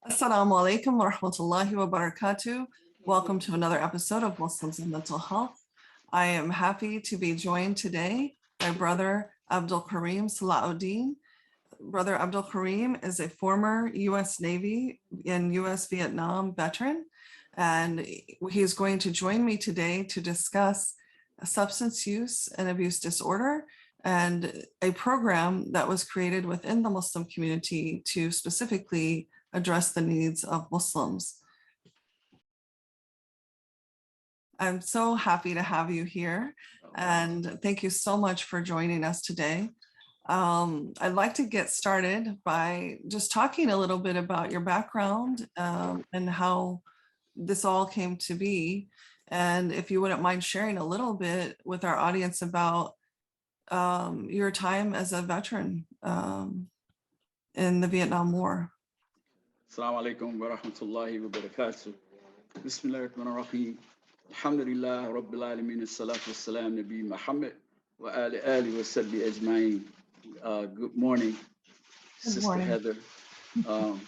Assalamu alaikum wa rahmatullahi wa barakatuh. Welcome to another episode of Muslims and Mental Health. I am happy to be joined today by Brother Abdul Kareem Salauddin. Brother Abdul Kareem is a former U.S. Navy and U.S. Vietnam veteran, and he is going to join me today to discuss substance use and abuse disorder and a program that was created within the Muslim community to specifically address the needs of Muslims. I'm so happy to have you here, and thank you so much for joining us today. I'd like to get started by just talking a little bit about your background and how this all came to be. And if you wouldn't mind sharing a little bit with our audience about your time as a veteran in the Vietnam War. Assalamu alaikum wa rahmatullahi wa barakatuh. Bismillahirrahmanirrahim. Alhamdulillah Rabbil Alameen. Salatu wassalam Nabi Muhammad wa ali wa salli ajma'in. Good morning, Sister Heather.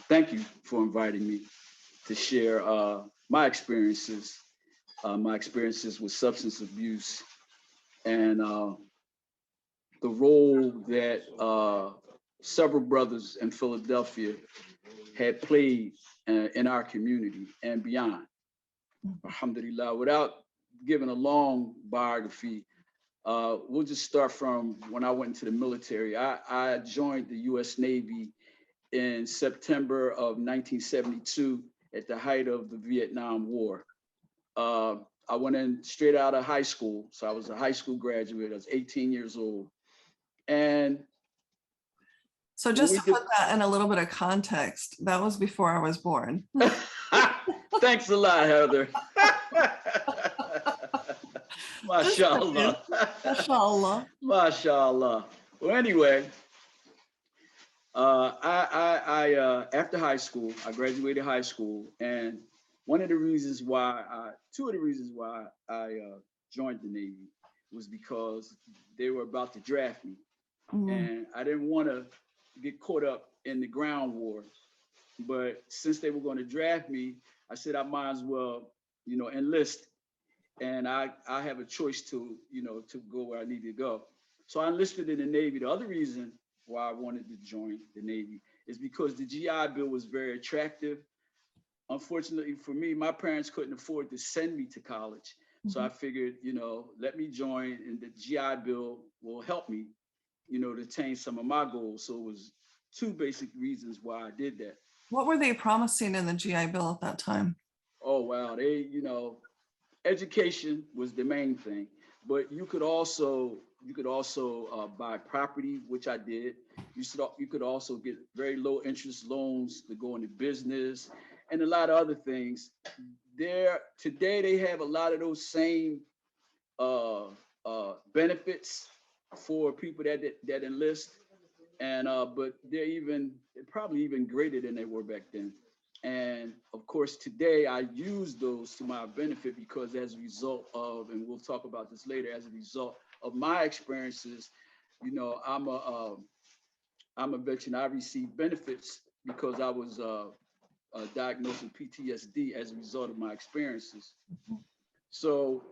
Thank you for inviting me to share my experiences with substance abuse and the role that several brothers in Philadelphia had played in our community and beyond. Alhamdulillah. Without giving a long biography, we'll just start from when I went into the military. I joined the U.S. Navy in September of 1972 at the height of the Vietnam War. I went in straight out of high school. So I was a high school graduate. I was 18 years old. And so just to put that in a little bit of context, that was before I was born. Thanks a lot, Heather. MashaAllah. MashaAllah. MashaAllah. Well, anyway, I after high school, I graduated high school, and two of the reasons why I joined the Navy was because they were about to draft me, and I didn't want to get caught up in the ground war. But since they were going to draft me, I said I might as well, enlist. And I have a choice to go where I need to go. So I enlisted in the Navy. The other reason why I wanted to join the Navy is because the GI Bill was very attractive. Unfortunately for me, my parents couldn't afford to send me to college. So I figured, let me join, and the GI Bill will help me, to attain some of my goals. So it was two basic reasons why I did that. What were they promising in the GI Bill at that time? Oh, wow. They, education was the main thing, but you could also buy property, which I did. You could also get very low interest loans to go into business and a lot of other things. Today they have a lot of those same benefits for people that enlist, and but they're probably even greater than they were back then. And of course, today I use those to my benefit because as a result of, and we'll talk about this later, as a result of my experiences, I'm a veteran. I received benefits because I was diagnosed with PTSD as a result of my experiences. So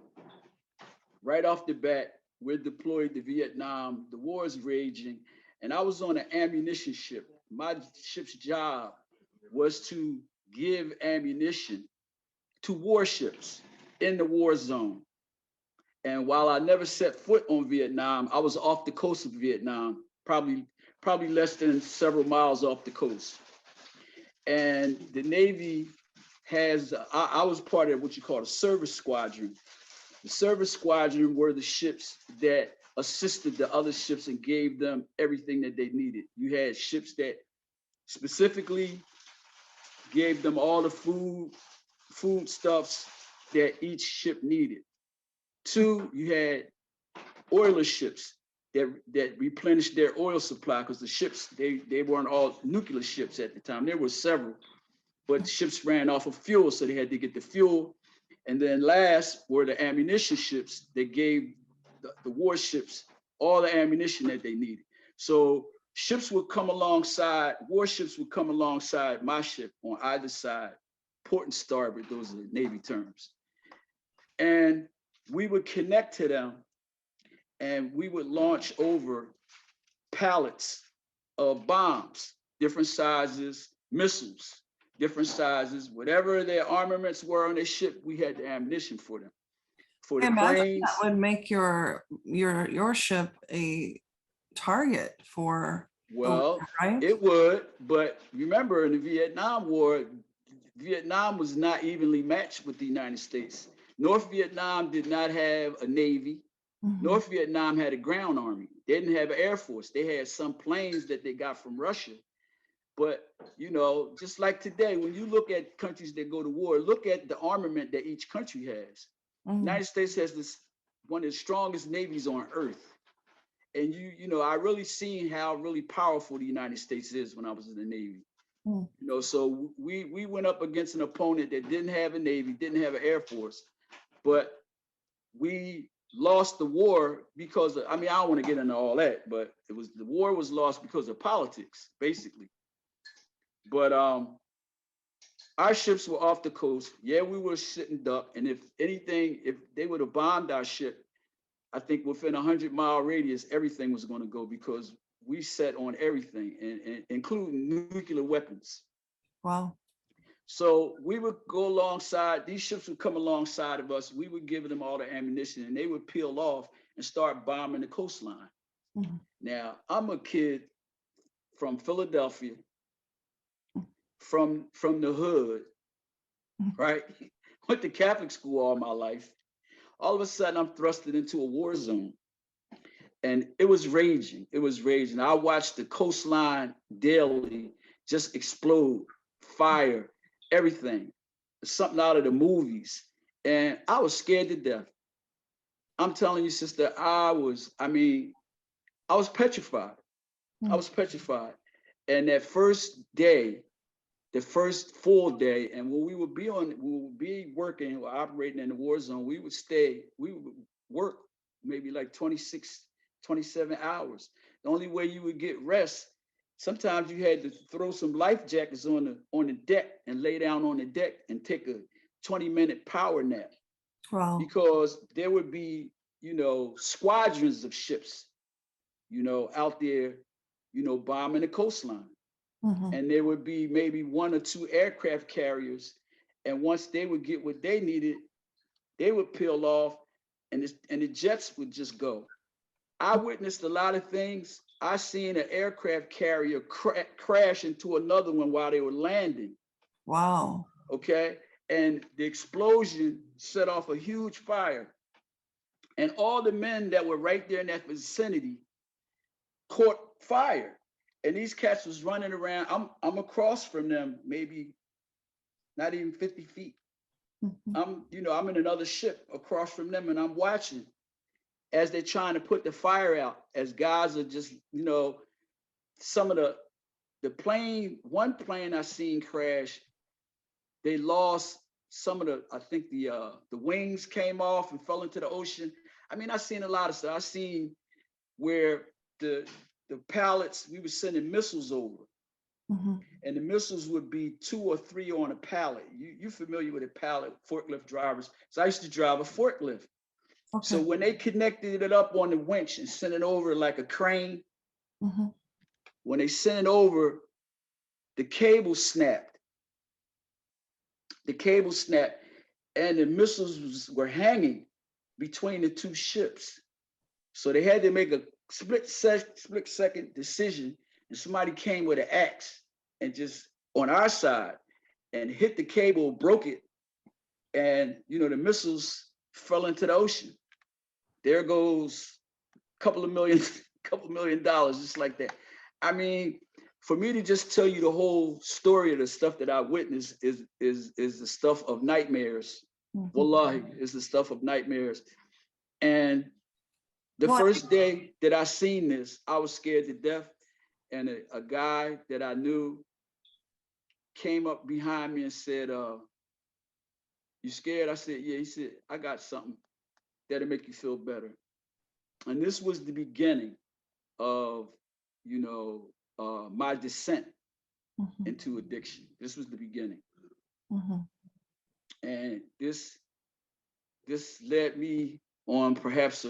right off the bat, we're deployed to Vietnam. The war is raging, and I was on an ammunition ship. My ship's job was to give ammunition to warships in the war zone. And while I never set foot on Vietnam, I was off the coast of Vietnam, probably less than several miles off the coast. And the Navy has, I was part of what you call a service squadron. The service squadron were the ships that assisted the other ships and gave them everything that they needed. You had ships that specifically gave them all the foodstuffs that each ship needed. Two, you had oiler ships that replenished their oil supply, because the ships, they weren't all nuclear ships at the time. There were several, but ships ran off of fuel, so they had to get the fuel. And then last were the ammunition ships that gave the warships all the ammunition that they needed. So ships would come alongside, warships would come alongside my ship on either side, port and starboard, those are Navy terms. And we would connect to them and we would launch over pallets of bombs, different sizes, missiles, different sizes, whatever their armaments were on their ship, we had the ammunition for them. For I the imagine planes, that would make your ship a target for the war, well, right? it would, but remember in the Vietnam War, Vietnam was not evenly matched with the United States. North Vietnam did not have a Navy. Mhm. North Vietnam had a ground army. They didn't have an air force. They had some planes that they got from Russia. But, you know, just like today, when you look at countries that go to war, look at the armament that each country has. Mhm. United States has this one of the strongest navies on earth. And you know, I really seen how really powerful the United States is when I was in the Navy. Mm. You know, so we went up against an opponent that didn't have a Navy, didn't have an Air Force, but we lost the war because of, I mean, I don't want to get into all that, but it was, the war was lost because of politics, basically. But our ships were off the coast. Yeah, we were sitting duck, and if anything, if they would have bombed our ship, I think within a 100-mile radius, everything was going to go because we set on everything, and including nuclear weapons. Wow. So we would go alongside, these ships would come alongside of us. We would give them all the ammunition and they would peel off and start bombing the coastline. Mm-hmm. Now, I'm a kid from Philadelphia, from the hood, right? Went to Catholic school all my life. All of a sudden, I'm thrusted into a war zone. And it was raging. It was raging. I watched the coastline daily just explode, fire, everything. Something out of the movies. And I was scared to death. I'm telling you, sister, I was petrified. I was petrified. And that first day, the first full day, and when we would be working or operating in the war zone, we would work maybe like 26, 27 hours. The only way you would get rest, sometimes you had to throw some life jackets on the deck and lay down on the deck and take a 20-minute power nap. Wow. Because there would be, you know, squadrons of ships, you know, out there, you know, bombing the coastline. Mm-hmm. And there would be maybe 1 or 2 aircraft carriers. And once they would get what they needed, they would peel off and the jets would just go. I witnessed a lot of things. I seen an aircraft carrier crash into another one while they were landing. Wow. Okay. And the explosion set off a huge fire. And all the men that were right there in that vicinity caught fire. And these cats was running around. I'm across from them, maybe not even 50 feet. Mm-hmm. I'm in another ship across from them, and I'm watching as they're trying to put the fire out, as guys are just, you know, some of the plane, one plane I seen crash, they lost some of I think the wings came off and fell into the ocean. I mean, I seen a lot of stuff. I seen where the pallets, we were sending missiles over. Mm-hmm. And the missiles would be 2 or 3 on a pallet. You're familiar with a pallet, forklift drivers. So I used to drive a forklift. Okay. So when they connected it up on the winch and sent it over like a crane, mm-hmm. when they sent it over, the cable snapped. The cable snapped and the missiles were hanging between the 2 ships. So they had to make a split second decision, and somebody came with an axe and just on our side and hit the cable, broke it, and you know the missiles fell into the ocean. There goes a couple of million, $2 million, just like that. I mean, for me to just tell you the whole story of the stuff that I witnessed is the stuff of nightmares. Mm-hmm. Wallahi, is the stuff of nightmares. And the Well, first day that I seen this, I was scared to death. And a guy that I knew came up behind me and said, you scared? I said, yeah. He said, I got something that'll make you feel better. And this was the beginning of, you know, my descent Mhm. into addiction. This was the beginning. Mhm. And this led me on perhaps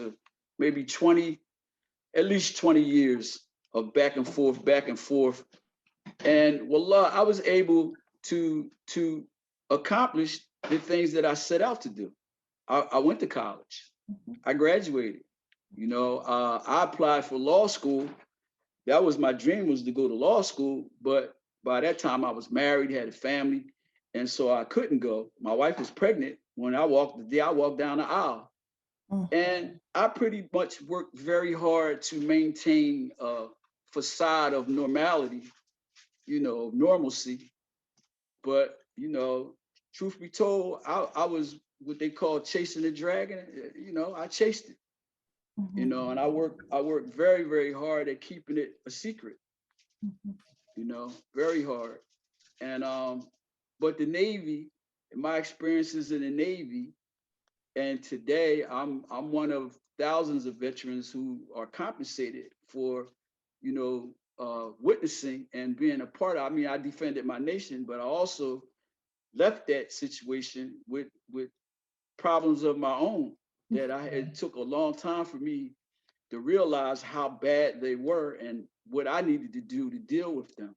maybe 20, at least 20 years of back and forth, back and forth. And wallah, I was able to accomplish the things that I set out to do. I went to college. Mhm. I graduated. I applied for law school. That was my dream, was to go to law school. But by that time I was married, had a family, and so I couldn't go. My wife was pregnant when the day I walked down the aisle. Mm. And I pretty much worked very hard to maintain a facade of normality, normalcy. But, truth be told, I was what they call chasing the dragon. I chased it, Mhm. and I worked very, very hard at keeping it a secret, Mhm. very hard. And but the Navy, my experiences in the Navy, and today I'm one of thousands of veterans who are compensated for, witnessing and being a part of. I mean, I defended my nation, but I also left that situation with problems of my own that it took a long time for me to realize how bad they were and what I needed to do to deal with them.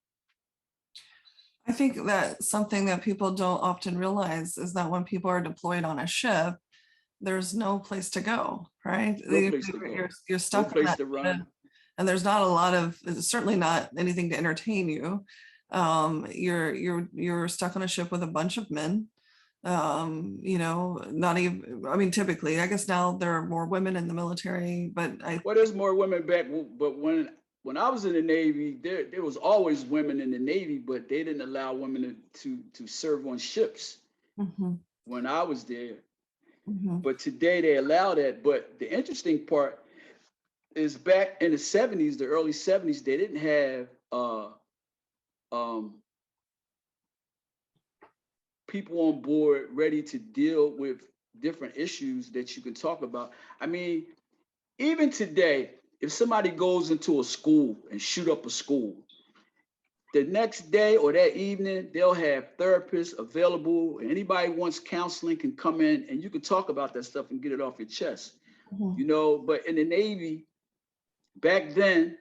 I think that something that people don't often realize is that when people are deployed on a ship, there's no place to go, right? No place to go, You're no stuck on place that to ship, run. and there's not a lot of, certainly not anything to entertain you. You're stuck on a ship with a bunch of men. Not even, I mean, typically, I guess now there are more women in the military, but Well, there's more women back, but when I was in the Navy, there was always women in the Navy, but they didn't allow women to serve on ships Mhm. when I was there. Mhm. But today they allow that. But the interesting part is back in the 70s, the early 70s, they didn't have um, people on board ready to deal with different issues that you can talk about. I mean, even today, if somebody goes into a school and shoot up a school, the next day or that evening, they'll have therapists available. Anybody wants counseling can come in and you can talk about that stuff and get it off your chest. Mhm. But in the Navy, back then,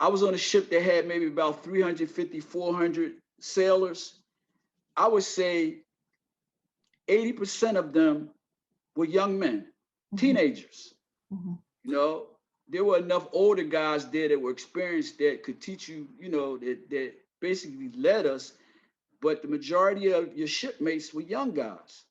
I was on a ship that had maybe about 350, 400 sailors. I would say 80% of them were young men, Mhm. teenagers. Mhm. You know, there were enough older guys there that were experienced that could teach you, that basically led us. But the majority of your shipmates were young guys.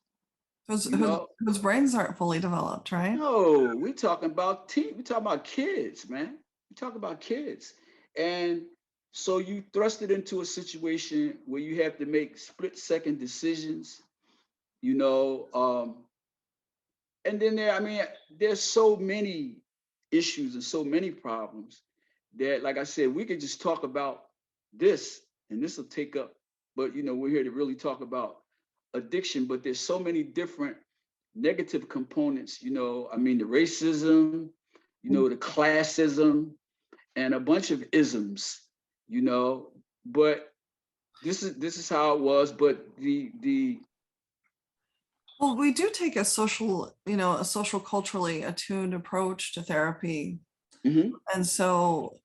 Whose, You whose, know, whose brains aren't fully developed, right? no, we're talking about we're talking about kids, man. We're talking about kids. And so you thrust it into a situation where you have to make split-second decisions, you know. And then I mean, there's so many issues and so many problems that, like I said, we could just talk about this and this will take up, but we're here to really talk about addiction, but there's so many different negative components, I mean, the racism, the classism, and a bunch of isms, but this is how it was. But the Well, we do take a social culturally attuned approach to therapy. mhm. And so,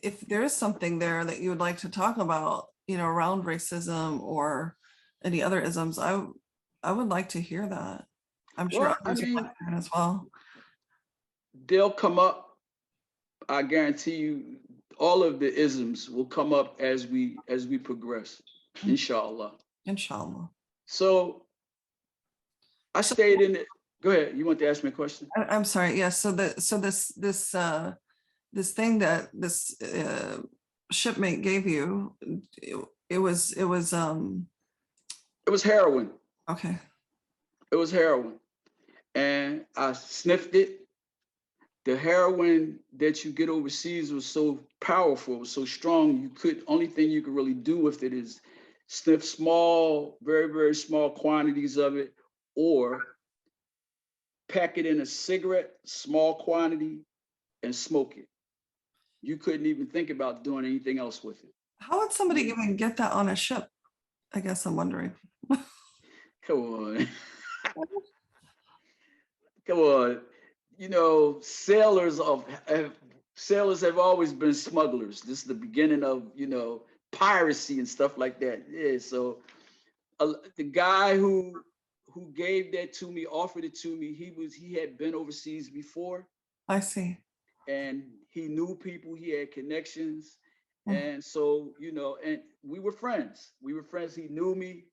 if there is something there that you would like to talk about, around racism or any other isms, I would like to hear that. I'm sure Well, I others would like mean, to hear it as well. they'll come up. I guarantee you, all of the isms will come up as we progress, Mm. inshallah. Inshallah. So I So stayed in it. Go ahead. You want to ask me a question? I'm sorry. Yes. So this thing that this shipmate gave you, it was It was heroin. okay. It was heroin, and I sniffed it. The heroin that you get overseas was so powerful, was so strong. Only thing you could really do with it is sniff small, very, very small quantities of it, or pack it in a cigarette, small quantity, and smoke it. you couldn't even think about doing anything else with it. How would somebody even get that on a ship? I guess I'm wondering. Come on. Come on. You know, sailors have always been smugglers. This is the beginning of, you know, piracy and stuff like that. Yeah. So the guy who gave that to me, offered it to me, he had been overseas before, I see. and he knew people, he had connections. Mm. And so, you know, and we were friends. We were friends. He knew me.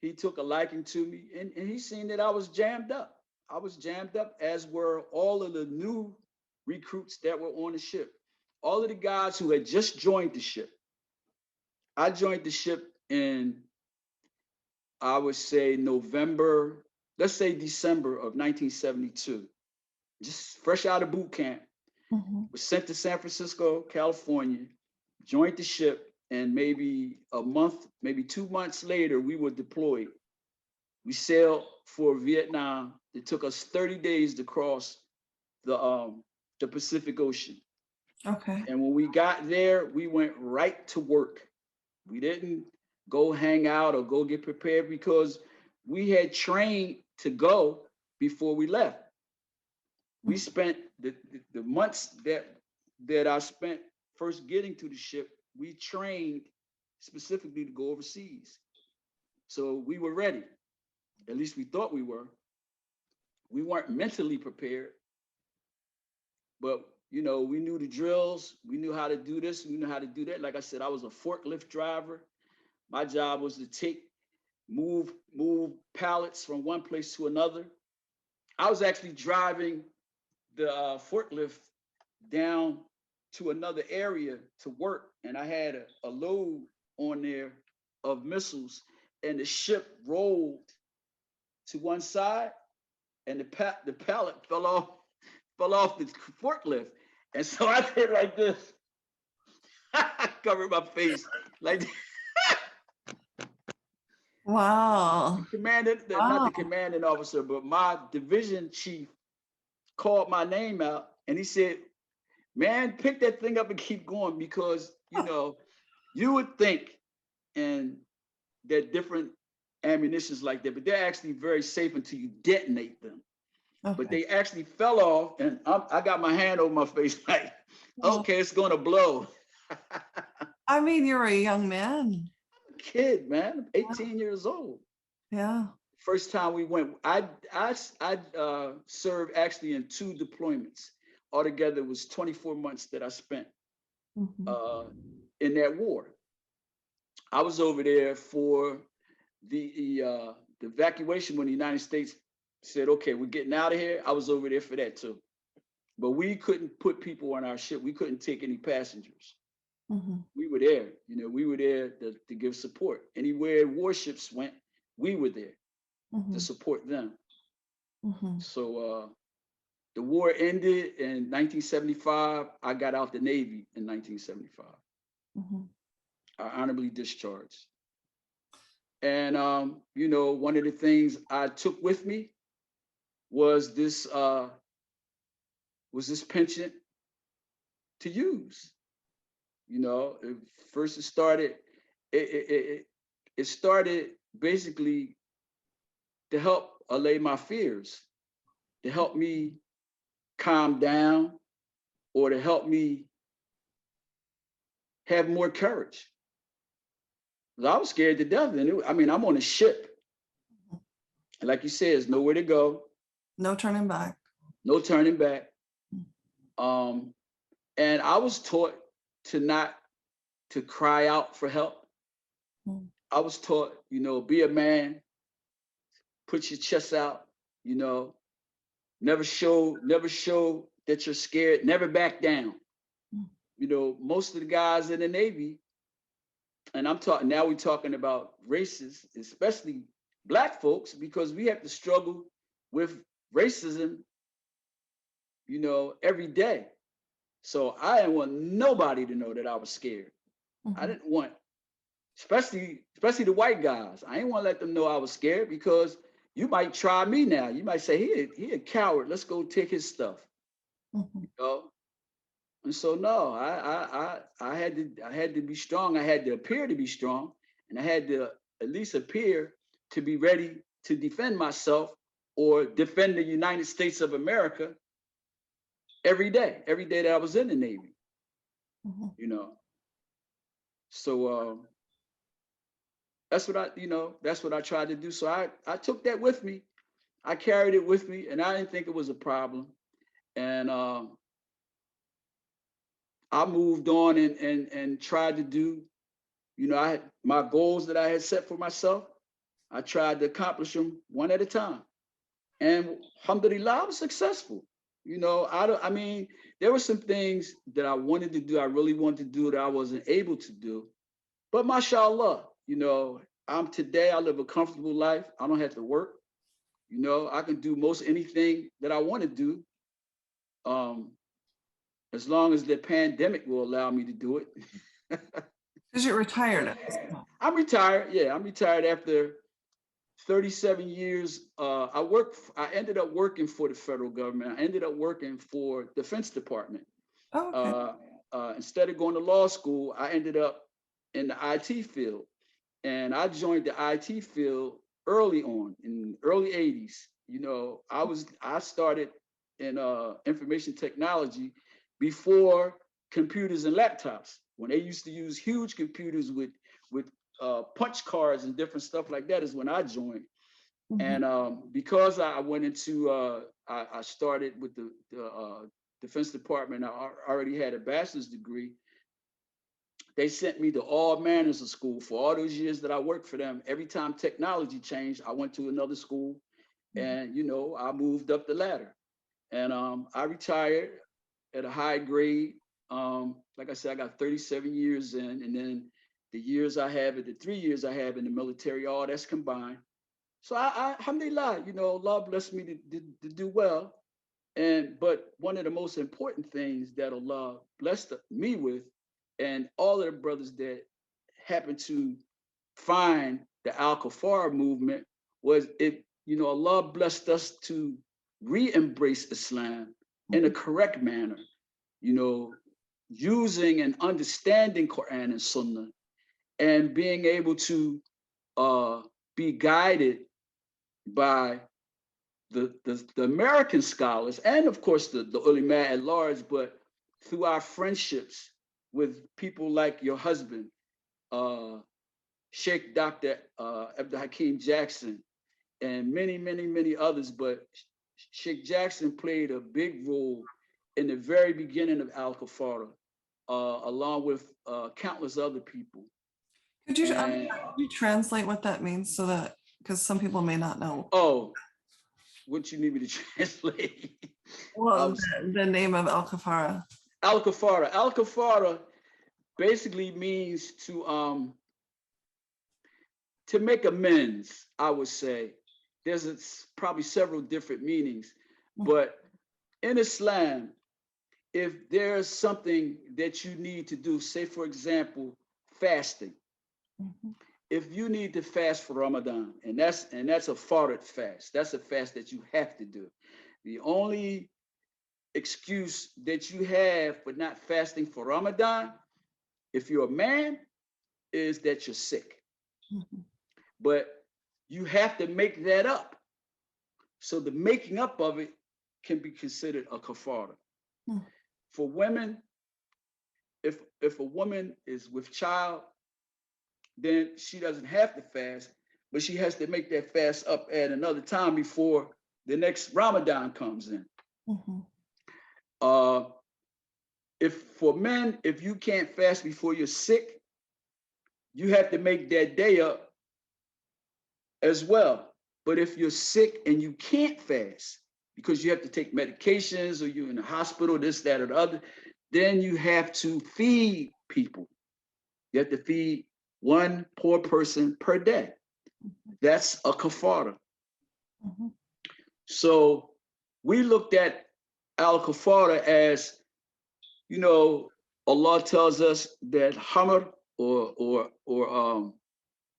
He took a liking to me, and he seen that I was jammed up. I was jammed up, as were all of the new recruits that were on the ship. All of the guys who had just joined the ship. I joined the ship in, I would say, November, let's say December of 1972. Just fresh out of boot camp. Mhm. Was sent to San Francisco, California, joined the ship, and maybe a month, maybe 2 months later, we were deployed. We sailed for Vietnam. It took us 30 days to cross the Pacific Ocean. Okay. And when we got there, we went right to work. We didn't go hang out or go get prepared, because we had trained to go before we left. We spent the months that I spent first getting to the ship, we trained specifically to go overseas. So we were ready. At least we thought we were. We weren't mentally prepared, but you know, we knew the drills. We knew how to do this. We knew how to do that. Like I said, I was a forklift driver. My job was to move pallets from one place to another. I was actually driving the forklift down to another area to work, and I had a load on there of missiles, and the ship rolled to one side, and the pallet fell off the forklift, and so I did like this. I covered my face like Wow. not the Wow. commanding officer, but my division chief called my name out, and he said, "Man, pick that thing up and keep going, because you know you would think and that different ammunitions like that, but they're actually very safe until you detonate them. But Okay. they actually fell off, and I got my hand over my face like, Well, okay, it's gonna blow." I mean, you're a young man. Kid, man, 18 years old. Yeah. First time we went, I served actually in 2 deployments. Altogether, it was 24 months that I spent Mhm. uh, in that war. I was over there for the evacuation when the United States said, "Okay, we're getting out of here." I was over there for that too. But we couldn't put people on our ship. We couldn't take any passengers. Mhm. We were there, you know, we were there to give support. Anywhere warships went, we were there to Mhm. support them. Mhm. So the war ended in 1975. I got out the Navy in 1975. Mhm. I honorably discharged. And you know, one of the things I took with me was this penchant to use. You know, first it started basically to help allay my fears, to help me calm down, or to help me have more courage. 'Cause I was scared to death. And I mean, I'm on a ship. And like you said, there's nowhere to go, No turning back. no turning back. Um, and I was taught to not to cry out for help. Mm. I was taught, you know, be a man, put your chest out, you know, never show that you're scared, never back down. Mm. You know, most of the guys in the Navy, and I'm talking now, we're talking about races, especially Black folks, because we have to struggle with racism, you know, every day. So I didn't want nobody to know that I was scared. I Mhm. didn't want, especially the white guys. I didn't want to let them know I was scared, because you might try me now. You might say he a coward. Let's go take his stuff. Mhm. You know? And so no, I had to be strong. I had to appear to be strong, and I had to at least appear to be ready to defend myself or defend the United States of America every day that I was in the Navy, Mhm. you know. So that's what that's what I tried to do. So I took that with me. I carried it with me, and I didn't think it was a problem. And I moved on and tried to do, I had my goals that I had set for myself. I tried to accomplish them one at a time. And alhamdulillah, I was successful. I mean, there were some things that I wanted to do, I really wanted to do that I wasn't able to do. But mashallah, I live a comfortable life. I don't have to work. I can do most anything that I want to do, um, as long as the pandemic will allow me to do it. Because you're retired at this point. I'm retired. Yeah, I'm retired after 37 years. I ended up working for the federal government. I ended up working for Defense Department. Oh, okay. Instead of going to law school, I ended up in the IT field. And I joined the IT field early on in the early 80s. I started in information technology before computers and laptops, when they used to use huge computers with punch cards and different stuff like that, is when I joined. Mhm. And because I went into I started with the Defense Department. I already had a bachelor's degree. They sent me to all manners of school for all those years that I worked for them. Every time technology changed, I went to another school, Mhm. and I moved up the ladder. And I retired at a high grade. Like I said, I got 37 years in, and then the 3 years I have in the military, all that's combined. So alhamdulillah, Allah blessed me to do well. But one of the most important things that Allah blessed me with, and all of the brothers that happened to find the Al Kaffarah movement, was Allah blessed us to re-embrace Islam in a correct manner, you know, using and understanding Quran and Sunnah, and being able to uh, be guided by the American scholars, and of course the ulama at large, but through our friendships with people like your husband, uh, Sheikh Dr. Abdul Hakim Jackson, and many, many, many others. But Sheikh Jackson played a big role in the very beginning of Al Kafara, along with countless other people. Could And you translate what that means so that, because some people may not know? oh, what you need me to translate? Well, um, the name of Al Kafara. Al Kafara. Al Kafara basically means to make amends. I would say probably several different meanings, but in Islam, if there's something that you need to do, say for example, fasting. Mhm. If you need to fast for Ramadan, and that's a farded fast, that's a fast that you have to do. The only excuse that you have for not fasting for Ramadan, if you're a man, is that you're sick. Mhm. But you have to make that up. So the making up of it can be considered a kafara. Mhm. For women, if a woman is with child, then she doesn't have to fast, but she has to make that fast up at another time before the next Ramadan comes in. Mhm. Uh, if for men, if you can't fast before you're sick, you have to make that day up as well. But if you're sick and you can't fast because you have to take medications, or you're in the hospital, this, that, or the other, then you have to feed people. You have to feed one poor person per day. That's a kafara. Mhm. So we looked at al kafara as, Allah tells us that hamr, or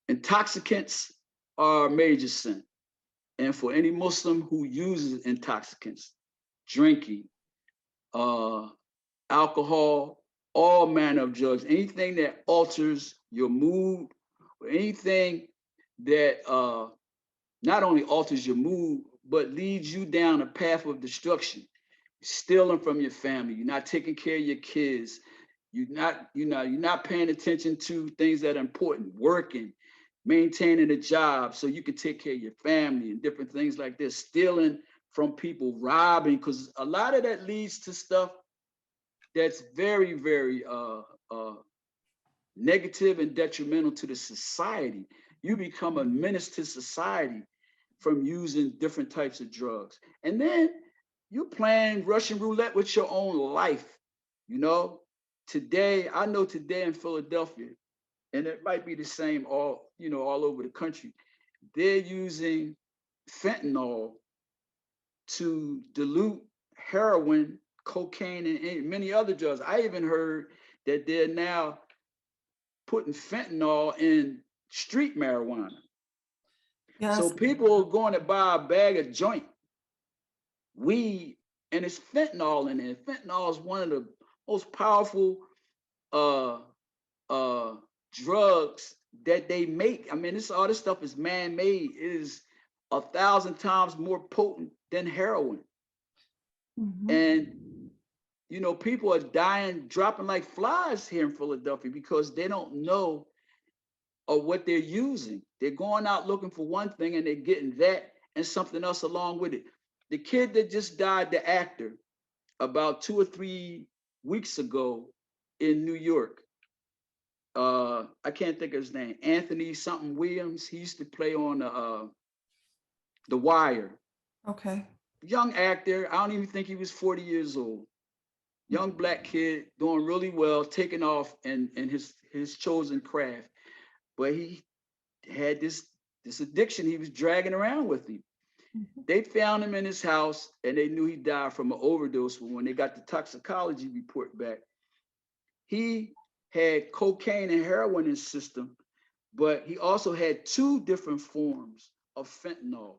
intoxicants, are a major sin. And for any Muslim who uses intoxicants, drinking, uh, alcohol, all manner of drugs, anything that alters your mood, or anything that not only alters your mood, but leads you down a path of destruction, stealing from your family. You're not taking care of your kids. You're not paying attention to things that are important, working, maintaining a job so you can take care of your family and different things like this, stealing from people, robbing, because a lot of that leads to stuff that's very, very negative and detrimental to the society. You become a menace to society from using different types of drugs. And then you're playing Russian roulette with your own life. You know, I know today in Philadelphia, and it might be the same all over the country, they're using fentanyl to dilute heroin, cocaine, and many other drugs. I even heard that they're now putting fentanyl in street marijuana. So Yes. people are going to buy a bag of joint weed, and it's fentanyl in it. Fentanyl is one of the most powerful uh, drugs that they make. I mean, all this stuff is man-made. It is 1,000 times more potent than heroin. Mhm. And people are dying, dropping like flies here in Philadelphia because they don't know what they're using. They're going out looking for one thing and they're getting that and something else along with it. The kid that just died, the actor, about 2 or 3 weeks ago in New York, I can't think of his name, Anthony something Williams. He used to play on The Wire. Okay. Young actor. I don't even think he was 40 years old. Young black kid doing really well, taking off in his chosen craft. But he had this addiction he was dragging around with him. Mhm. They found him in his house and they knew he died from an overdose. But when they got the toxicology report back, he had cocaine and heroin in his system, but he also had 2 different forms of fentanyl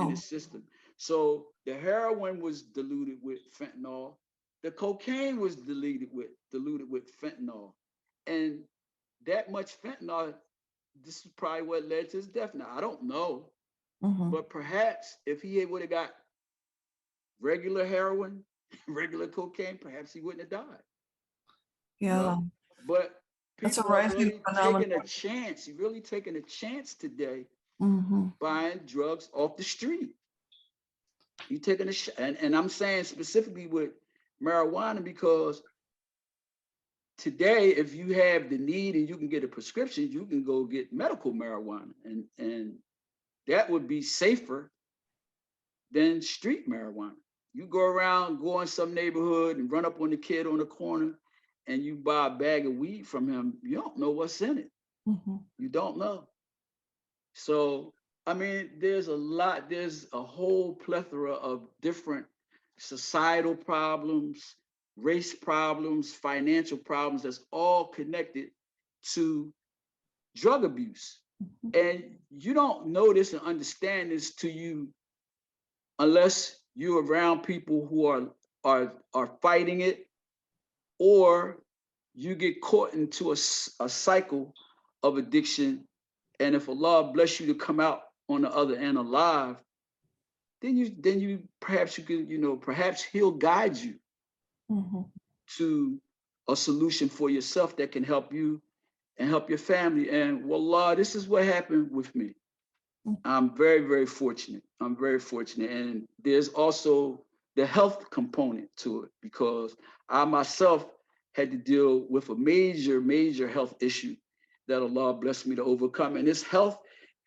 in his Wow. system. So the heroin was diluted with fentanyl, the cocaine was diluted with fentanyl, and that much fentanyl. This is probably what led to his death. Now I don't know, Mhm. but perhaps if he would have got regular heroin, regular cocaine, perhaps he wouldn't have died. You Yeah. know, but It's a people are rising really phenomenon. taking a chance. You're really taking a chance today Mhm. buying drugs off the street. You're taking and I'm saying specifically with marijuana because today, if you have the need and you can get a prescription, you can go get medical marijuana, and that would be safer than street marijuana. You go in some neighborhood and run up on the kid on the corner, and you buy a bag of weed from him. You don't know what's in it. Mhm. You don't know. So, I mean, there's a whole plethora of different societal problems, race problems, financial problems that's all connected to drug abuse. Mhm. And you don't know this and understand this to you unless you're around people who are fighting it, or you get caught into a cycle of addiction. And if Allah bless you to come out on the other end alive, then you perhaps you can, perhaps He'll guide you Mhm. to a solution for yourself that can help you and help your family. And wallah, this is what happened with me. I'm very, very fortunate. I'm very fortunate. And there's also the health component to it because I myself had to deal with a major, major health issue that Allah blessed me to overcome. And this health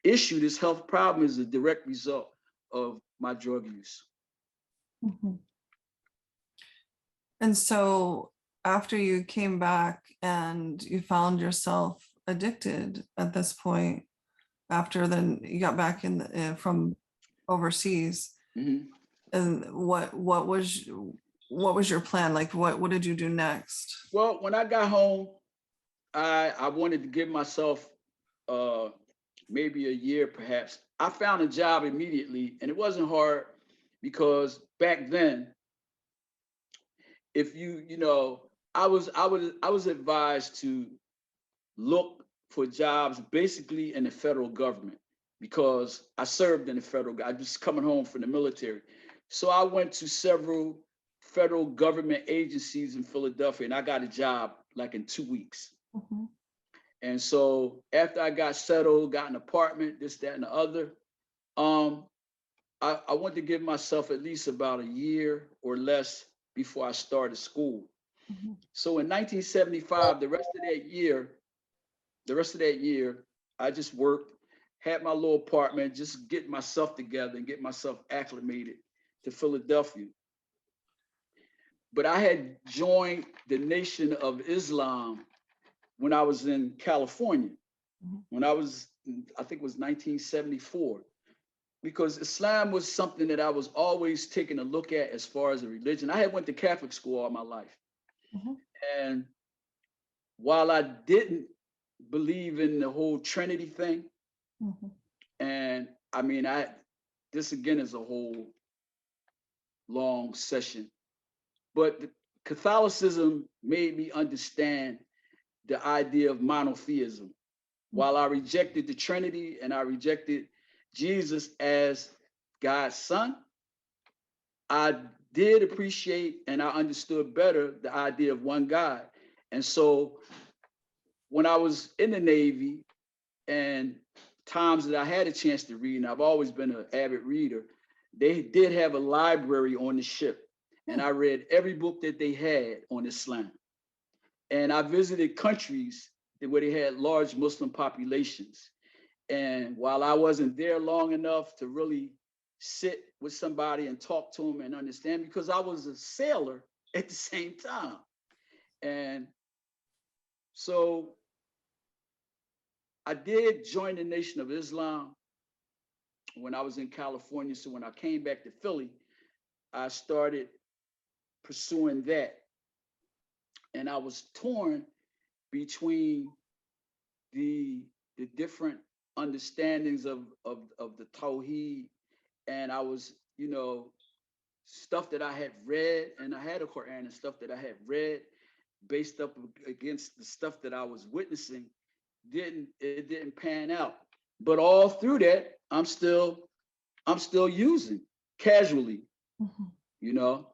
issue, this health problem is a direct result of my drug use. Mhm. And so after you came back and you found yourself addicted at this point, after then you got back from overseas, Mhm. and what was your plan? Like what did you do next? Well, when I got home, I wanted to give myself uh, maybe a year, perhaps. I found a job immediately, and it wasn't hard because back then if I was advised to look for jobs basically in the federal government because I served in the I just coming home from the military. So I went to several federal government agencies in Philadelphia and I got a job like in 2 weeks. Mhm. And so after I got settled, got an apartment, this, that, and the other, um, I wanted to give myself at least about a year or less before I started school. Mhm. So in 1975, the rest of that year, I just worked, had my little apartment, just getting myself together and get myself acclimated to Philadelphia. But I had joined the Nation of Islam when I was in California, Mhm. when I think it was 1974, because Islam was something that I was always taking a look at as far as a religion. I had went to Catholic school all my life. Mhm. And while I didn't believe in the whole Trinity thing, Mhm. and I mean, this again is a whole long session, but Catholicism made me understand the idea of monotheism. While I rejected the Trinity and I rejected Jesus as God's son, I did appreciate and I understood better the idea of one God. And so when I was in the Navy and times that I had a chance to read, and I've always been an avid reader, they did have a library on the ship. And I read every book that they had on Islam. And I visited countries where they had large Muslim populations. And while I wasn't there long enough to really sit with somebody and talk to them and understand, because I was a sailor at the same time. And so I did join the Nation of Islam when I was in California. So when I came back to Philly, I started pursuing that. And I was torn between the the different understandings of the Tawheed. And I was, stuff that I had read, and I had a Quran and stuff that I had read based up against the stuff that I was witnessing, didn't pan out. But all through that, I'm still using casually, Mhm. you know.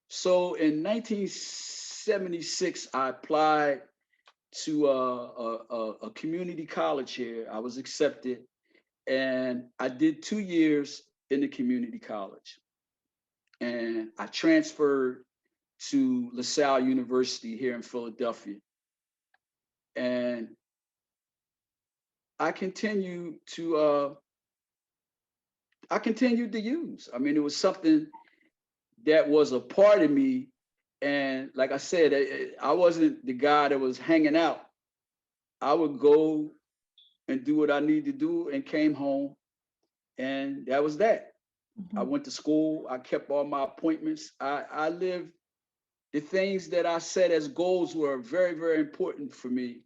So in 1976, I applied to a community college here. I was accepted, and I did 2 years in the community college, and I transferred to LaSalle University here in Philadelphia, and I continued to I continued to use. I mean, it was something that was a part of me. And like I said, I wasn't the guy that was hanging out. I would go and do what I needed to do and came home. And that was that. I Mhm. went to school. I kept all my appointments. I lived the things that I set as goals were very, very important for me.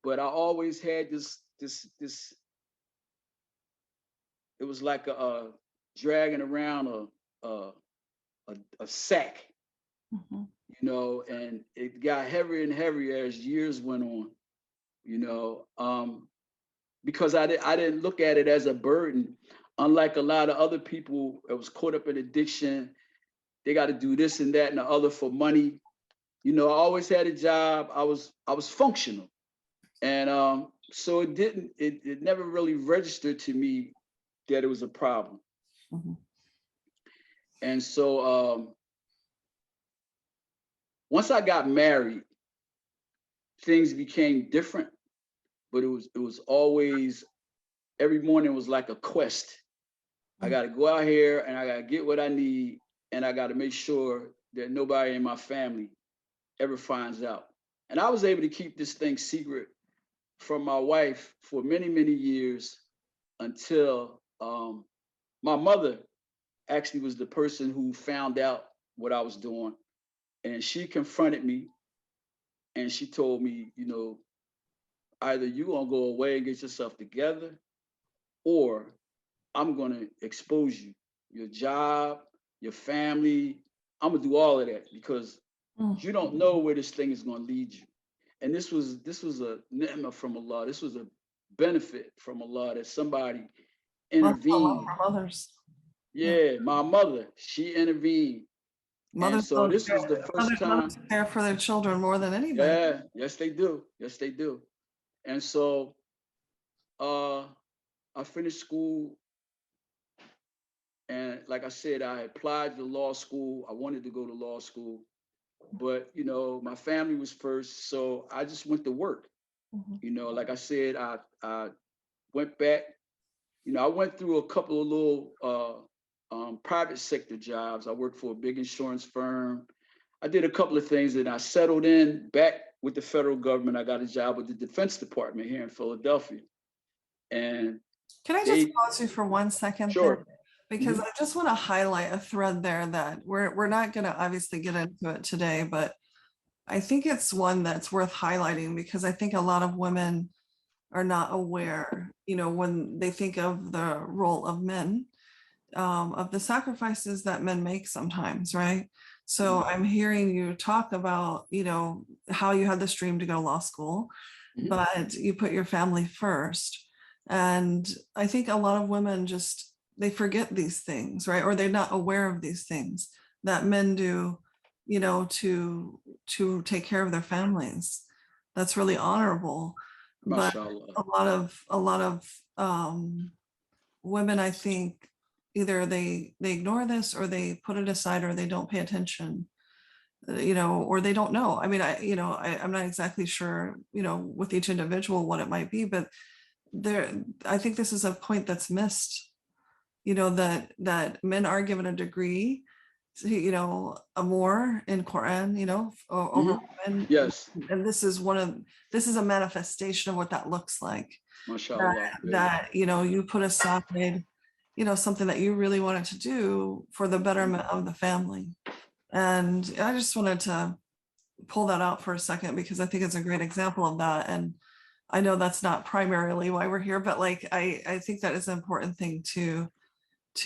But I always had this, it was like dragging around a, a sack, Mhm. and it got heavier and heavier as years went on, you know, because I didn't look at it as a burden. Unlike a lot of other people that was caught up in addiction, they got to do this and that and the other for money. I always had a job. I was functional, and so it never really registered to me that it was a problem. Mhm. And so once I got married, things became different. But it was always every morning was like a quest. I got to go out here and I got to get what I need, and I got to make sure that nobody in my family ever finds out. And I was able to keep this thing secret from my wife for many, many years until my mother actually was the person who found out what I was doing. And she confronted me and she told me, either you gonna go away and get yourself together, or I'm gonna expose you, your job, your family. I'm gonna do all of that because Mm. You don't know where this thing is going to lead you. And this was a ni'mah from Allah. This was a benefit from Allah that somebody Mashallah intervened. from others. Yeah. Yeah, my mother, she intervened. And Mothers so don't this care. was the first Mothers time. care for their children more than anybody. Yeah, yes, they do. Yes, they do. And so I finished school, and like I said, I applied to law school. I wanted to go to law school, but my family was first, so I just went to work. Mhm. Like I said, I went back. I went through a couple of little private sector jobs. I worked for a big insurance firm. I did a couple of things, and I settled in back with the federal government. I got a job with the Defense Department here in Philadelphia, and Can I just they pause you for 1 second there? sure. Because I just want to highlight a thread there that we're not going to obviously get into it today, but I think it's one that's worth highlighting because I think a lot of women are not aware, when they think of the role of men, of the sacrifices that men make sometimes, right? So I'm hearing you talk about, how you had this dream to go to law school, but you put your family first. And I think a lot of women they forget these things, right? Or they're not aware of these things that men do, to take care of their families. That's really honorable. But Mashallah. a lot of women, I think, either they ignore this or they put it aside or they don't pay attention, or they don't know. I mean, I'm not exactly sure, with each individual what it might be, but I think this is a point that's missed, that men are given a degree, a more in Quran, over women. Yes, And this is a manifestation of what that looks like. mashallah. That you put aside, something that you really wanted to do for the betterment of the family. And I just wanted to pull that out for a second because I think it's a great example of that. And I know that's not primarily why we're here, but like I think that is an important thing to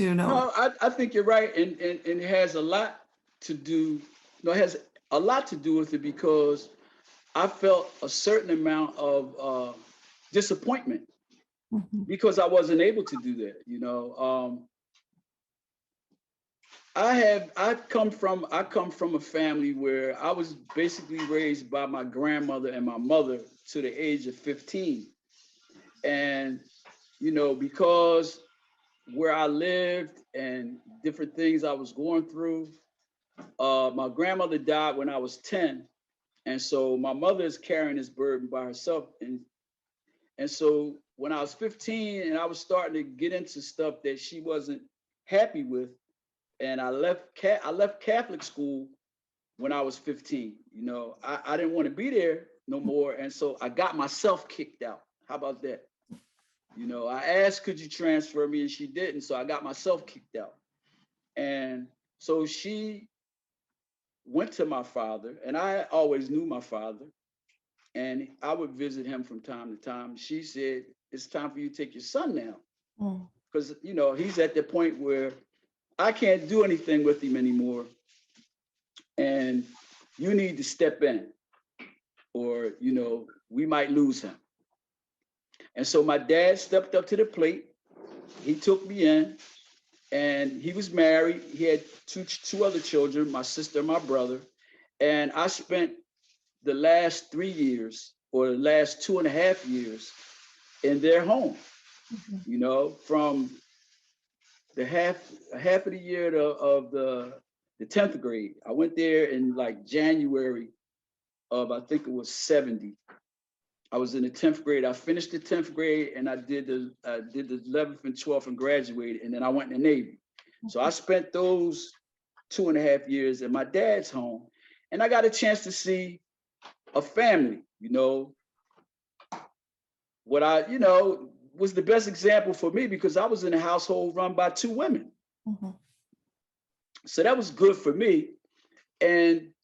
know. No, I think you're right, and it has a lot to do. No, it has a lot to do with it because I felt a certain amount of disappointment Mhm. because I wasn't able to do that. I come from a family where I was basically raised by my grandmother and my mother to the age of 15, and because where I lived and different things I was going through. My grandmother died when I was 10. And so my mother is carrying this burden by herself. And so when I was 15 and I was starting to get into stuff that she wasn't happy with, and I left Catholic school when I was 15. I didn't want to be there no more. And so I got myself kicked out. How about that? I asked, could you transfer me? And she didn't. So I got myself kicked out. And so she went to my father, and I always knew my father, and I would visit him from time to time. She said, it's time for you to take your son now. Mm. Because, he's at the point where I can't do anything with him anymore. And you need to step in, or, we might lose him. And so my dad stepped up to the plate. He took me in, and he was married. He had two other children, my sister and my brother. And I spent the last 3 years or the last 2.5 years in their home, from the half of the year of the 10th grade. I went there in like January of, I think it was 70. I was in the 10th grade. I finished the 10th grade and I did the 11th and 12th and graduated. And then I went in the Navy. So I spent those 2.5 years in my dad's home, and I got a chance to see a family, what was the best example for me because I was in a household run by 2 women. Mm-hmm. So that was good for me. And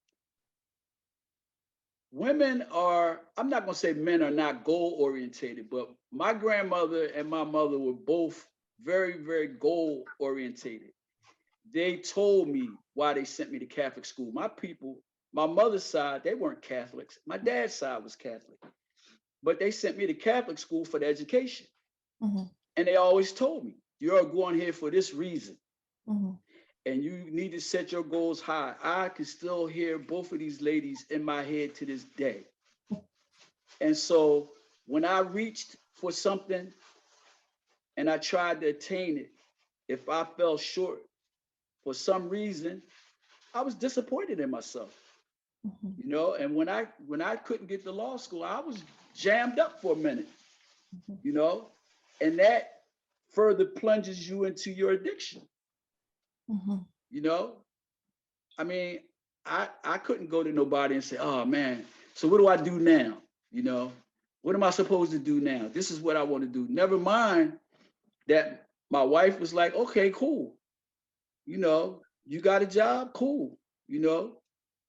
women are, I'm not going to say men are not goal orientated, but my grandmother and my mother were both very, very goal orientated. They told me why they sent me to Catholic school. My people my mother's side, they weren't Catholics. My dad's side was Catholic, but they sent me to Catholic school for the education. Mhm. And they always told me, you're going here for this reason. Mhm. And you need to set your goals high. I can still hear both of these ladies in my head to this day. And so when I reached for something and I tried to attain it, if I fell short for some reason, I was disappointed in myself. Mhm. You know, and when I couldn't get to law school, I was jammed up for a minute, Mhm. you know, and that further plunges you into your addiction. Mhm. You know, I mean, I couldn't go to nobody and say, oh man, so what do I do now? You know, what am I supposed to do now? This is what I want to do. Never mind that my wife was like, okay, cool. You know, you got a job, cool. You know,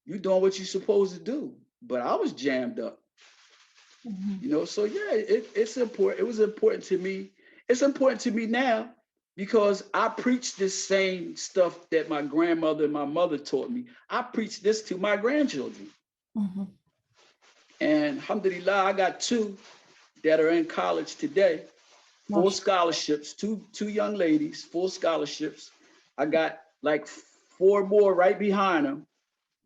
you doing what you're supposed to do. But I was jammed up. Mhm. You know, so yeah, it's important. It was important to me. It's important to me now because I preach this same stuff that my grandmother and my mother taught me. I preach this to my grandchildren. Mhm. And alhamdulillah, I got two that are in college today, full Masha- scholarships, two young ladies, full scholarships. I got like four more right behind them.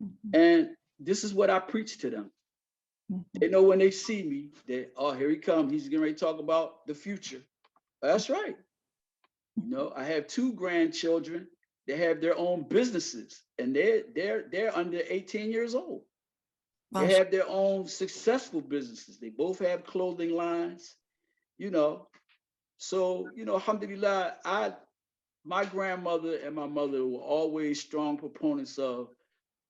Mhm. And this is what I preach to them. Mhm. They know when they see me, oh, here he comes. He's getting ready to talk about the future. That's right. You know, I have two grandchildren. They have their own businesses, and they're under 18 years old. They Masha- have their own successful businesses. They both have clothing lines, you know. So, you know, alhamdulillah, my grandmother and my mother were always strong proponents of,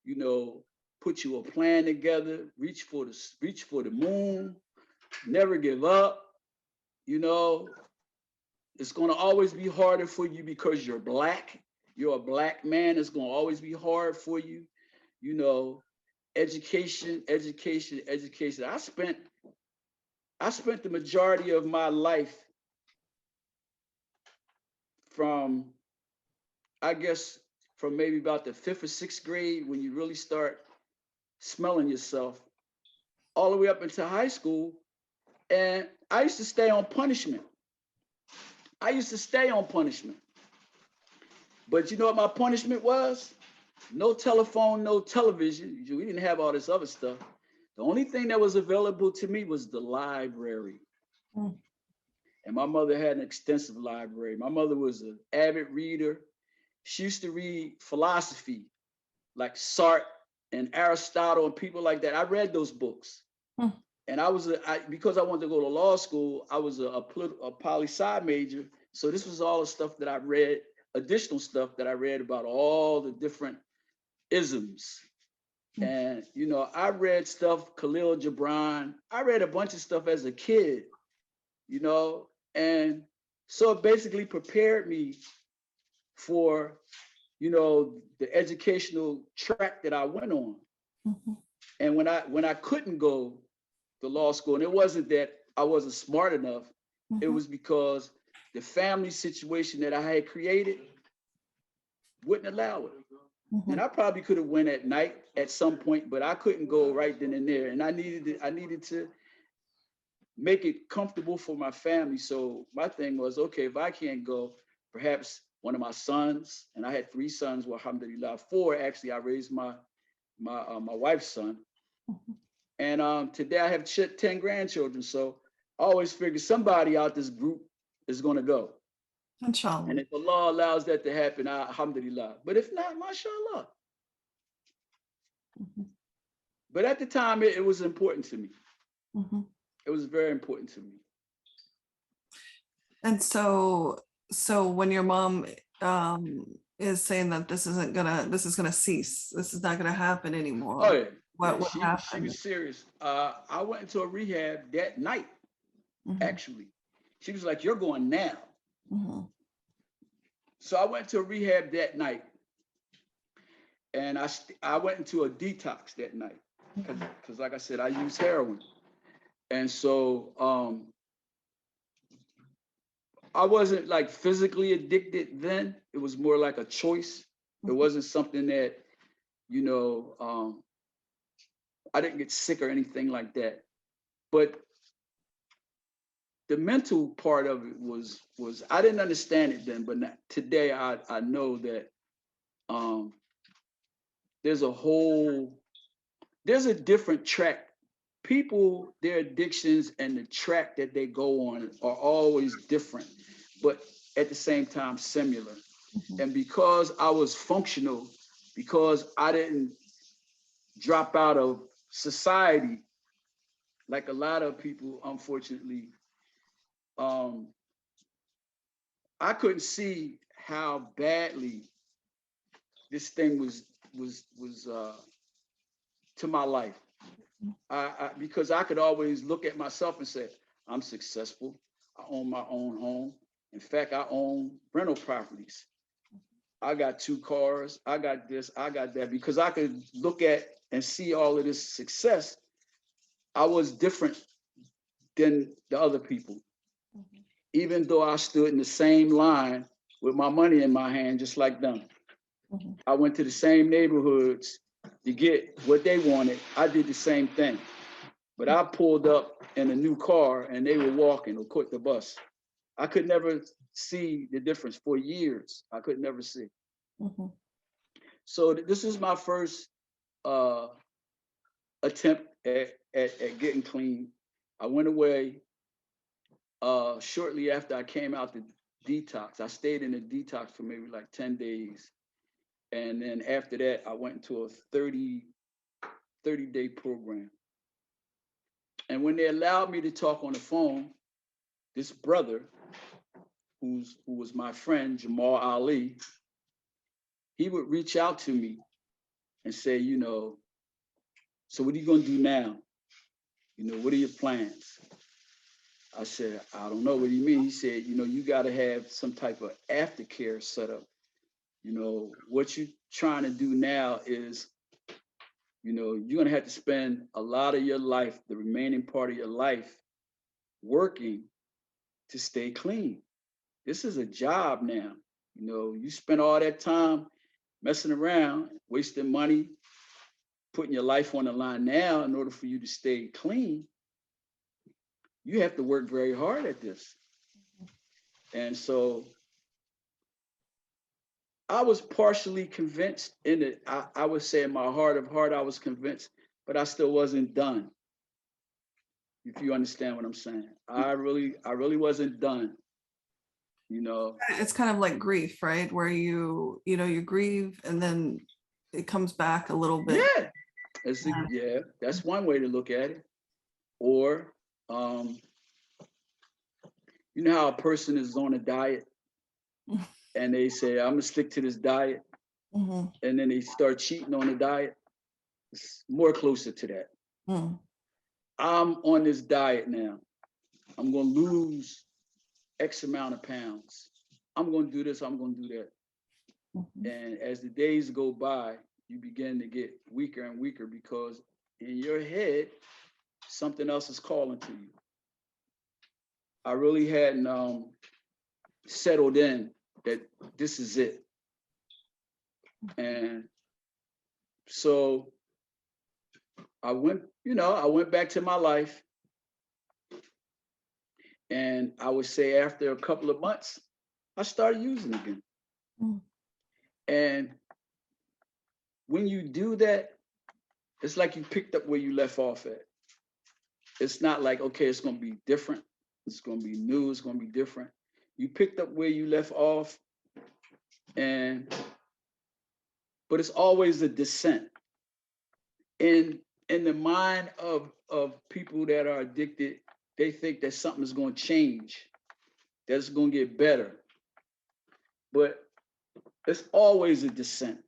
you know, put you a plan together, reach for the moon, never give up. You know, it's going to always be harder for you because you're black. You're a black man. It's going to always be hard for you. You know, education, education, education. I spent the majority of my life from, I guess, from maybe about the 5th or 6th grade when you really start smelling yourself, all the way up into high school. And I used to stay on punishment. I used to stay on punishment. But you know what my punishment was? No telephone, no television. We didn't have all this other stuff. The only thing that was available to me was the library. Mhm. And my mother had an extensive library. My mother was an avid reader. She used to read philosophy, like Sartre and Aristotle and people like that. I read those books. Mhm. And because I wanted to go to law school, I was a poli sci major. So this was all the stuff that I read, additional stuff that I read about all the different isms. And, you know, I read stuff, Khalil Gibran. I read a bunch of stuff as a kid, you know, and so it basically prepared me for, you know, the educational track that I went on. Mhm. And when I couldn't go to law school, and it wasn't that I wasn't smart enough, it Mhm. was because the family situation that I had created wouldn't allow it. And Mhm. I probably could have went at night at some point, but I couldn't go right then and there. And I needed to make it comfortable for my family. So my thing was, okay, if I can't go, perhaps one of my sons, and I had 3 sons, well, alhamdulillah, 4 actually. I raised my wife's son, Mhm. and today I have 10 grandchildren. So I always figure somebody out this group is going to go. And Inshallah. if Allah allows that to happen, alhamdulillah. But if not, mashallah. Mhm. But at the time, it was important to me. Mhm. It was very important to me. And so when your mom is saying that this is gonna cease, this is not gonna happen Oh anymore, yeah, yeah. what She happened? was serious. I went into a rehab that night. Mhm. Actually, she was like, "You're going now." Mhm. So I went to a rehab that night, and I went into a detox that night because like I said, I used heroin, and so I wasn't like physically addicted then. It was more like a choice. It Mhm. wasn't something that, you know, I didn't get sick or anything like that. But the mental part of it was I didn't understand it then, but today I know that um, there's a different track. People, their addictions and the track that they go on are always different, but at the same time similar. Mhm. And because I was functional, because I didn't drop out of society like a lot of people, unfortunately, um, I couldn't see how badly this thing was to my life. Because I could always look at myself and say, I'm successful. I own my own home. In fact, I own rental properties. I got 2 cars. I got this. I got that. Because I could look at and see all of this success, I was different than the other people. Mhm. Even though I stood in the same line with my money in my hand, just like them. Mhm. I went to the same neighborhoods to get what they wanted. I did the same thing. But I pulled up in a new car and they were walking or caught the bus. I could never see the difference for years. I could never see. Mhm. So this is my first uh, attempt at getting clean. I went away shortly after I came out the detox. I stayed in the detox for maybe like 10 days. And then after that, I went into a 30-day program. And when they allowed me to talk on the phone, this brother, who was my friend, Jamal Ali, he would reach out to me and say, so what are you going to do now? What are your plans? I said, I don't know. What do you mean? He said, you got to have some type of aftercare set up. What you're trying to do now is, you're going to have to spend a lot of your life, the remaining part of your life, working to stay clean. This is a job now. You spend all that time messing around, wasting money, putting your life on the line now in order for you to stay clean. You have to work very hard at this. And so I was partially convinced in it. I would say in my heart of heart, I was convinced, but I still wasn't done. If you understand what I'm saying, I really wasn't done. You know, It's kind of like grief, right? Where you grieve and then it comes back a little bit. yeah, yeah, that's one way to look at it. Or, um, you know how a person is on a diet and they say, I'm gonna stick to this diet, Mhm. and then they start cheating on the diet. It's more closer to that. Mhm. I'm on this diet now. I'm gonna lose X amount of pounds. I'm gonna do this, I'm gonna do that. Mhm. And as the days go by, you begin to get weaker and weaker because in your head, something else is calling to you. I really hadn't settled in that this is it. And so I went back to my life. And I would say after a couple of months, I started using again. Mhm. And when you do that, it's like you picked up where you left off at. It's not like, okay, it's going to be different. It's going to be new. It's going to be different. You picked up where you left off, and but it's always a descent. In the mind of people that are addicted, they think that something is going to change, that it's going to get better. But it's always a descent.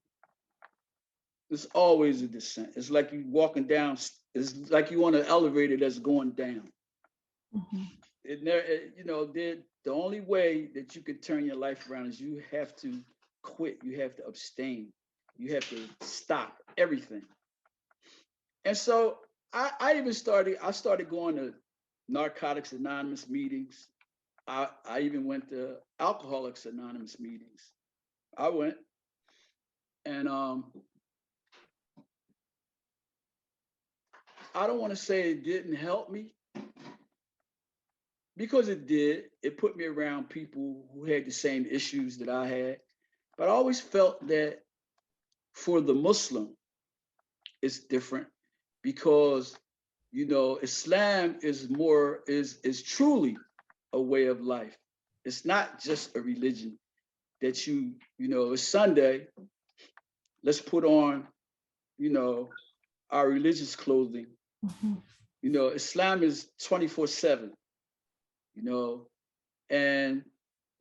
It's always a descent. It's like you walking down. It's like you on an elevator that's going down. Mhm. The only way that you could turn your life around is you have to quit. You have to abstain. You have to stop everything. And so I started going to Narcotics Anonymous meetings. I even went to Alcoholics Anonymous meetings. I went and I don't want to say it didn't help me, because it did. It put me around people who had the same issues that I had. But I always felt that for the Muslim, it's different, because Islam is truly a way of life. It's not just a religion that it's Sunday, let's put on, our religious clothing. Mhm. Islam is 24/7, and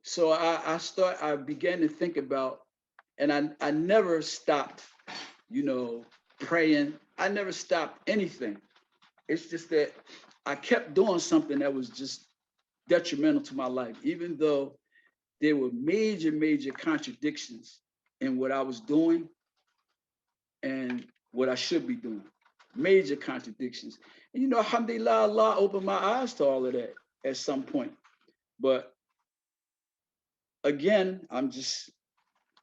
so I began to think about, and I never stopped, praying. I never stopped anything. It's just that I kept doing something that was just detrimental to my life, even though there were major, major contradictions in what I was doing and what I should be doing. Major contradictions. And alhamdulillah, Allah opened my eyes to all of that at some point. But again, I'm just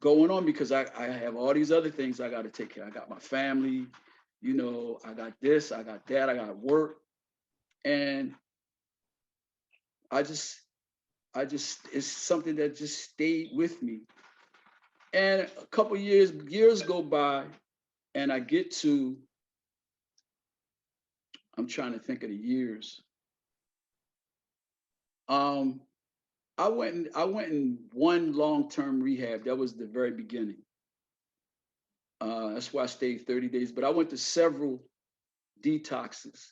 going on because I have all these other things I got to take care of. I got my family, I got this, I got that, I got work. And I just, it's something that just stayed with me. And a couple years go by, and I get to, I'm trying to think of the years. I went in one long-term rehab. That was the very beginning. That's why I stayed 30 days, but I went to several detoxes.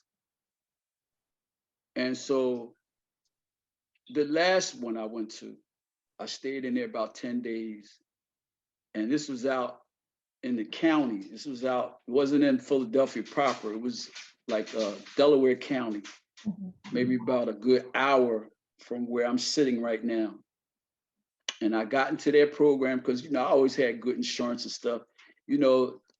And so the last one I went to, I stayed in there about 10 days. And this was out in the county. This was out, it wasn't in Philadelphia proper. It was like Delaware County, maybe about a good hour from where I'm sitting right now. And I got into their program because, I always had good insurance and stuff.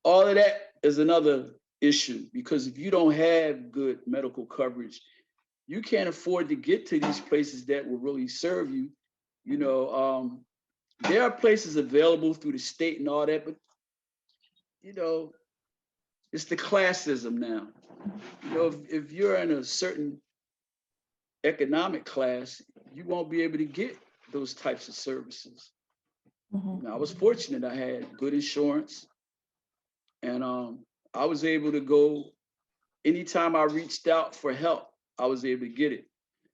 All of that is another issue, because if you don't have good medical coverage, you can't afford to get to these places that will really serve you. There are places available through the state and all that, but it's the classism now. If you're in a certain economic class, you won't be able to get those types of services. I was fortunate. I had good insurance, and I was able to go anytime I reached out for help. I was able to get it.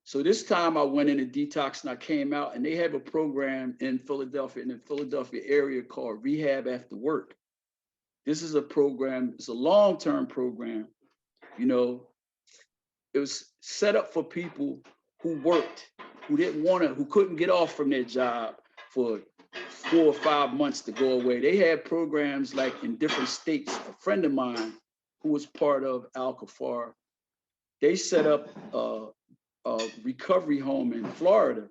So this time I went into detox and I came out, and they have a program in the Philadelphia area called Rehab After Work. This is a program, it's a long-term program. It was set up for people who worked, who couldn't get off from their job for 4 or 5 months to go away. They had programs like in different states. A friend of mine who was part of Kaffarah, they set up a recovery home in Florida,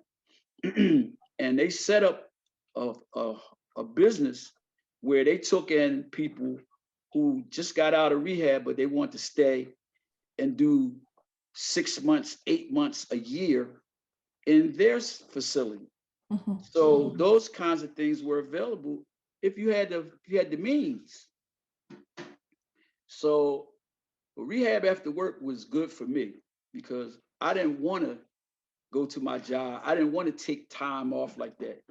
and they set up a business where they took in people who just got out of rehab, but they want to stay and do 6 months, 8 months, a year in their facility. So those kinds of things were available if you had the means. So Rehab After Work was good for me because I didn't want to go to my job. I didn't want to take time off like that.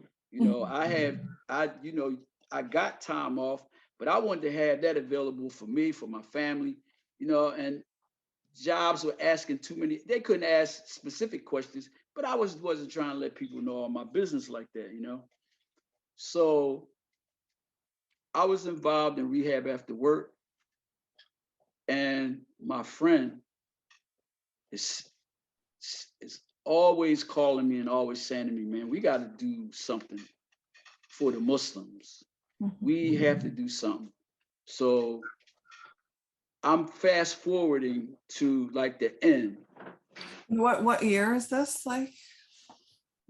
I got time off, but I wanted to have that available for me, for my family, and jobs were asking too many. They couldn't ask specific questions, but I wasn't trying to let people know all my business like that, So I was involved in Rehab After Work, and my friend is always calling me and always saying to me, man, we got to do something for the Muslims. We have to do something. So I'm fast forwarding to like the end. What year is this, like,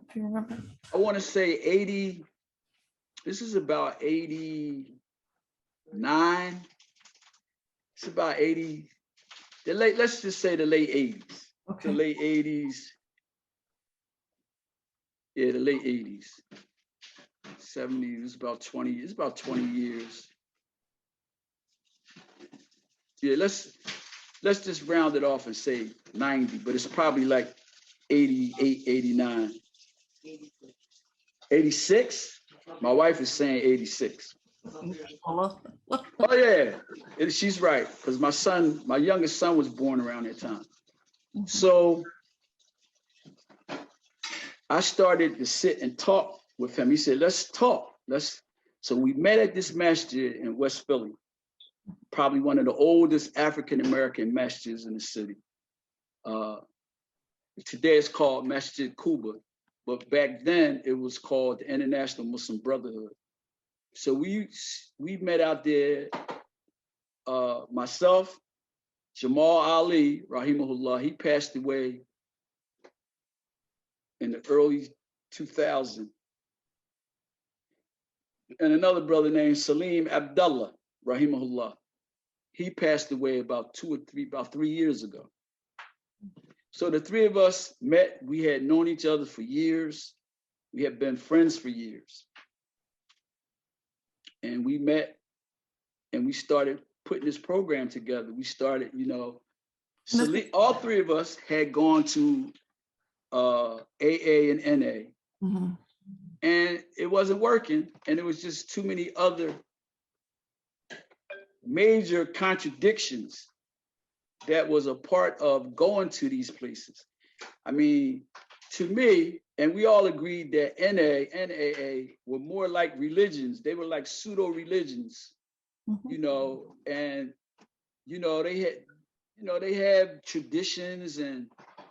if you remember? I want to say 80. This is about 89. It's about 80. Let's just say the late 80s. Okay. The late 80s. Yeah, the late 80s. 70s, it's about 20 years. Yeah, let's just round it off and say 90, but it's probably like 88, 89. 86? My wife is saying 86. Oh yeah, she's right. Because my youngest son was born around that time. So I started to sit and talk with him. He said, let's talk. So we met at this masjid in West Philly, probably one of the oldest African-American masjids in the city. Today it's called Masjid Kuba, but back then it was called the International Muslim Brotherhood. So we met out there, myself, Jamal Ali, rahimahullah, he passed away in the early 2000s. And another brother named Salim Abdullah, rahimahullah, he passed away about 3 years ago. So the three of us met, we had known each other for years. We had been friends for years. And we met and we started putting this program together. We started, Salim, all three of us had gone to AA and NA. Mm-hmm. And it wasn't working, and it was just too many other major contradictions that was a part of going to these places. I mean, to me, and we all agreed that NA and AA were more like religions. They were like pseudo religions, mm-hmm. And they have traditions and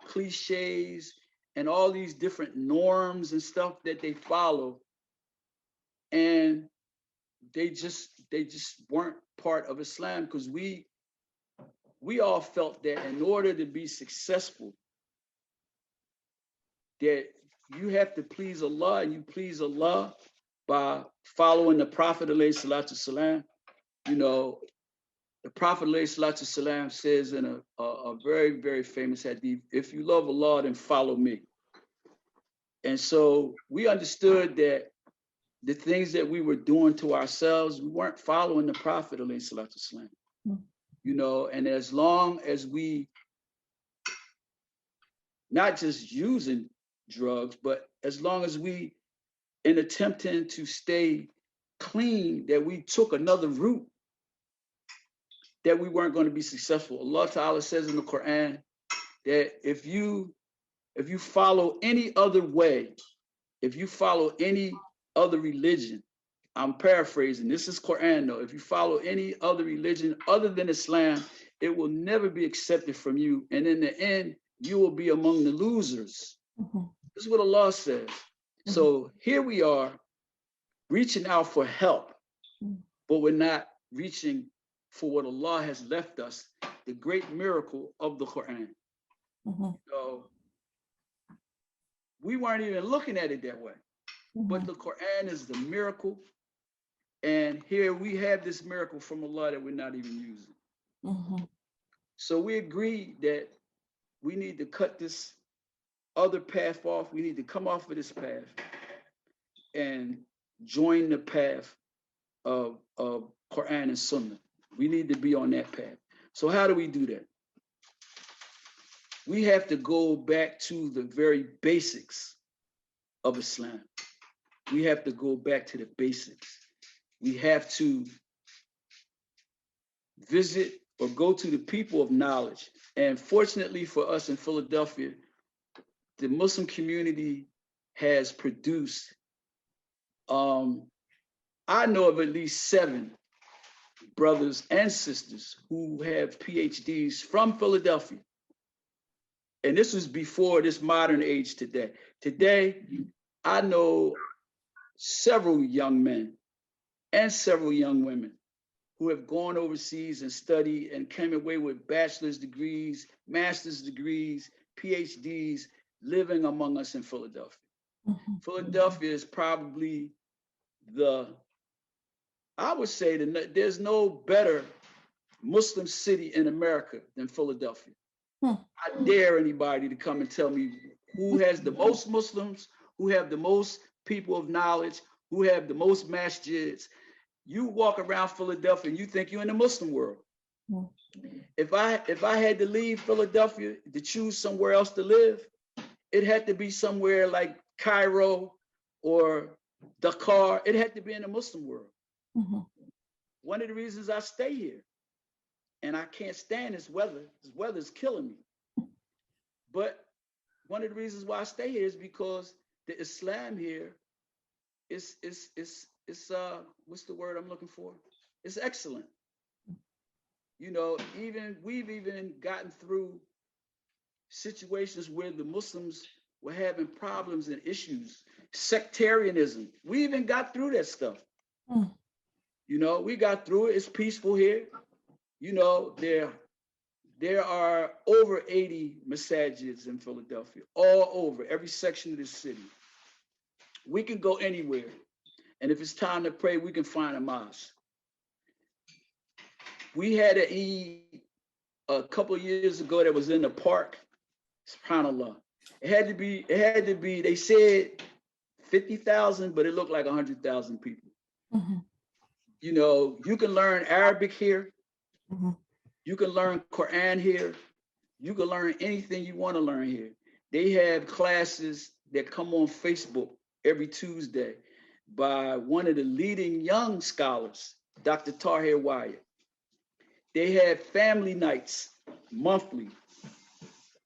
cliches and all these different norms and stuff that they follow, and they just weren't part of Islam, because we all felt that in order to be successful, that you have to please Allah, and you please Allah by following the Prophet alayhi salatu salam. The Prophet alayhi salatu salam says in a very, very famous hadith, if you love Allah, then follow me. And so we understood that the things that we were doing to ourselves, we weren't following the Prophet alayhi salatu salam. And as long as we not just using drugs, but as long as we, in attempting to stay clean, that we took another route, that we weren't going to be successful. Allah Ta'ala says in the Quran that if you follow any other way, if you follow any other religion, I'm paraphrasing, this is Quran though, if you follow any other religion other than Islam, it will never be accepted from you. And in the end, you will be among the losers. Mm-hmm. This is what Allah says. Mm-hmm. So here we are reaching out for help, but we're not reaching for what Allah has left us, the great miracle of the Quran. Mm-hmm. So we weren't even looking at it that way. Mm-hmm. But the Quran is the miracle. And here we have this miracle from Allah that we're not even using. Mm-hmm. So we agreed that we need to cut this other path off. We need to come off of this path and join the path of Quran and Sunnah. We need to be on that path. So how do we do that? We have to go back to the very basics of Islam. We have to go back to the basics. We have to visit or go to the people of knowledge. And fortunately for us in Philadelphia, the Muslim community has produced, I know of at least 7 brothers and sisters who have PhDs from Philadelphia. And this was before this modern age today. Today, I know several young men and several young women who have gone overseas and studied and came away with bachelor's degrees, master's degrees, PhDs, living among us in Philadelphia. Mm-hmm. Philadelphia is probably I would say that there's no better Muslim city in America than Philadelphia. I dare anybody to come and tell me who has the most Muslims, who have the most people of knowledge, who have the most masjids. You walk around Philadelphia and you think you're in the Muslim world. Mhm. If I had to leave Philadelphia to choose somewhere else to live, it had to be somewhere like Cairo or Dakar. It had to be in the Muslim world. Mhm. One of the reasons I stay here, and I can't stand this weather. This weather is killing me. But one of the reasons why I stay here is because the Islam here is what's the word I'm looking for? It's excellent. You know, we've even gotten through situations where the Muslims were having problems and issues, sectarianism. We even got through that stuff. Mm. You know, we got through it. It's peaceful here. You know, there are over 80 masajids in Philadelphia, all over every section of the city. We can go anywhere. And if it's time to pray, we can find a mosque. We had an Eid a couple of years ago that was in the park. SubhanAllah. It had to be, they said 50,000, but it looked like 100,000 people. Mhm. You know, you can learn Arabic here. Mhm. You can learn Quran here. You can learn anything you want to learn here. They have classes that come on Facebook every Tuesday by one of the leading young scholars, Dr. Tahir Wyatt. They have family nights monthly.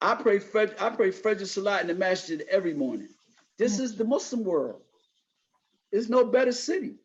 I pray Fajr Salat in the masjid every morning. This is the Muslim world. There's no better city.